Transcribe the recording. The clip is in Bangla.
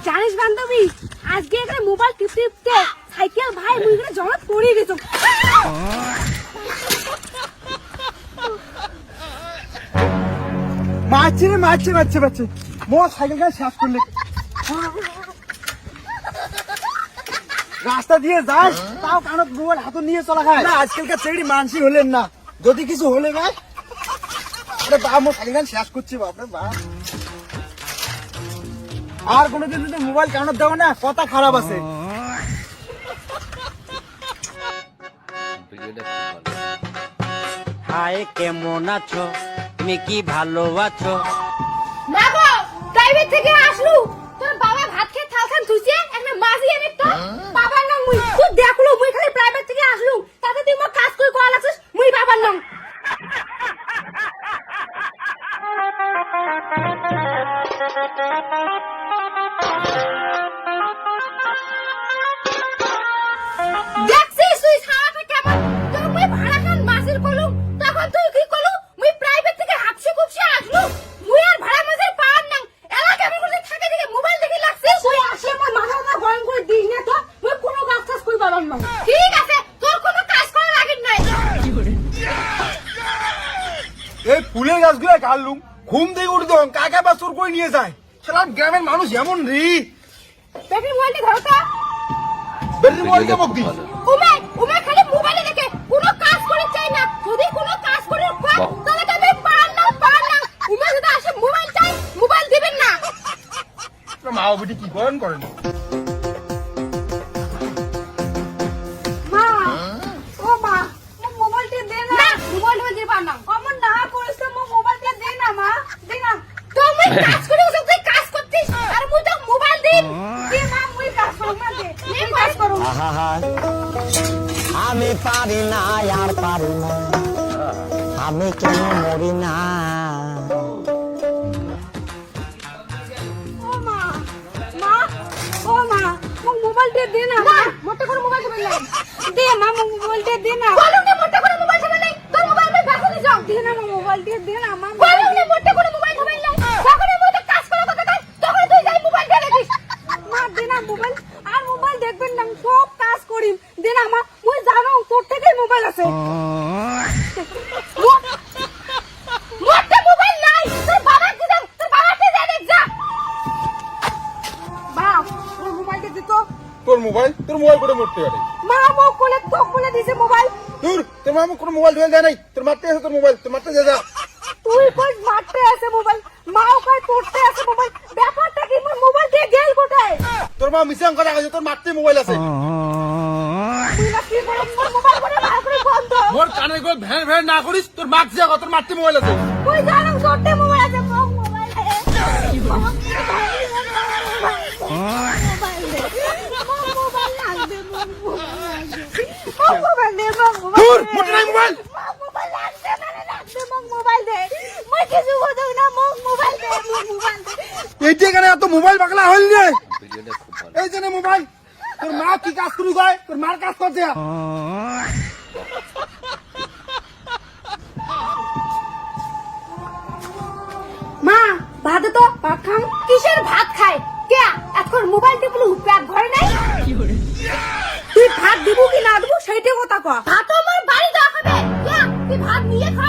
জানিস বান্ধবী, আজকে এখানে মোবাইল টিপতে টিপতে সাইকেল ভাই মুই এখানে জমাত পড়ে গেছো। মারছে রে মারছে মোর সাইকেল গাড়ি শেষ করলে। রাস্তা দিয়ে যাস তাও কানত মোবাইল হাতে নিয়ে চলা খায় না। আজকালকার ছেড়ি মানসিক হলেন না, যদি কিছু হলে ভাই আরে বাপ মোর সাইকেল গাড়ি শেষ করছে বাপরে বাপ। আর কোনোদিন যদি মোবাইল কানত দেবো না, কথা খারাপ আছে। হাই কেমন আছো, তুমি কি ভালো আছো? না গো, প্রাইভেট থেকে আসলু, তোর বাবা ভাত খেয়ে থালখান ধুইছে, একটা মাঝি এনে তো বাবার নাম মুই তুই দেখলো মুই খালি প্রাইভেট থেকে আসলু, তাতে তুই মো কাজ করে কোয়া লাগছিস মুই বাবার নাম। দেখছিস তুই সারাটা কেমন তোর মুই ভাড়া খান মাসির কলু, তখন তুই কি কলু মুই প্রাইভেট থেকে হাপসে কুপসে আসলু, মুই আর ভাড়া মাসের পার না এলা কেমন করে থাকে দেখে মোবাইল দেখে লাগছিস। তুই আসে আমার মাথা গরম করে দিস না তো, মুই কোনো কাজ কাজ কই পারলাম না। ঠিক আছে তোর কোনো কাজ করা লাগে নাই। এই ফুলের গাছগুলো কাটলুম, ঘুম থেকে উঠে তখন কাকা বা চোর করে নিয়ে যায়। সারা গ্রামের মানুষ এমন রে। দেখি মোবাইলটি ধরো তো। বেরিয়ে মোবাইল কেমন দিস? উমে খালি মোবাইলে দেখে কোনো কাজ করে চাই না, যদি কোনো কাজ করে কয় তাহলে আমি পার না। উমে যদি আসে মোবাইল চাই মোবাইল দিবেন না। মা বেটি কি করেন? মা ও মা মোবাইলটা দে না, মোবাইলটা দে পার না। আমার না করিস তো মোবাইলটা দে না মা, দে না। তুমি কাজ করে তুই কাজ করছিস আর মুই তো মোবাইল দিন দে মা, মুই কাজ করব না, দে নে কাজ করব। আহা আমি পারি না আর পারি না, আমি কেন মরি না। ও মা মা ও মা মোবাইলটা দে না মা, মোটে করে মোবাইল চালান নাই দে মা, মোবাইলটা দে না। বলো না মোটে করে মোবাইল চালান নাই, তোর মোবাইল আমি বেচে দি যাও। দে না মোবাইলটা দে না মা, বলো না মোটে করে মোবাইল চালান নাই, যখন আমি তো কাজ করার কথা কই তখন তুই যাই মোবাইল দে দেখিস। মা দে না মোবাইল, আর মোবাইল দেখবেন না, সব কাজ করি দে না মা, মুই জানো তোর থেকেই মোবাইল আছে। মোটে মোবাইল নাই, তোর বাবা কি জান, তোর বাবাকে দে দেখ যা। বাপ তোর মোবাইলটা দিত। তোর মোবাইল করে মরতে পারে। মা মুখ খুলে তো খুলে দিছে মোবাইল। তোর মা কোনো মোবাইল দেয় নাই, তোর মারতে আছে তোর মোবাইল, তোর মারতে যা। তুই কই মারতে আছে মোবাইল, মাও কই তোরতে আছে মোবাইল, ব্যাপারটা কি মোর মোবাইল দিয়ে গেল কোথায়? তোর মা মিশাং কথা কইছে, তোর মারতে মোবাইল আছে। তুই না কি করে মোর মোবাইল করে বার করে বন্ধ। মোর কানে কই ভ্যান না করিস, তোর মার যা, তোর মারতে মোবাইল আছে। তুই জানো তোরতে মোবাইল আছে, মোর মোবাইল আছে। তোর মোটে নাই মোবাইল। এইটা কেন এত মোবাইল পাগলা হইল রে? এই যে মোবাইল, তোর মা কি কাজ করি কয়, তোর মার কাজ করছে। মা ভাত তো ভাত খাম। কিসের ভাত খায় কে এখন মোবাইল টিপলু পেট ভরে নাই? তুই ভাত দিব কি না দিব সেইটা কথা কয়। ভাত আমার বাড়ি দেওয়া হবে কে, তুই ভাত নিয়ে খা।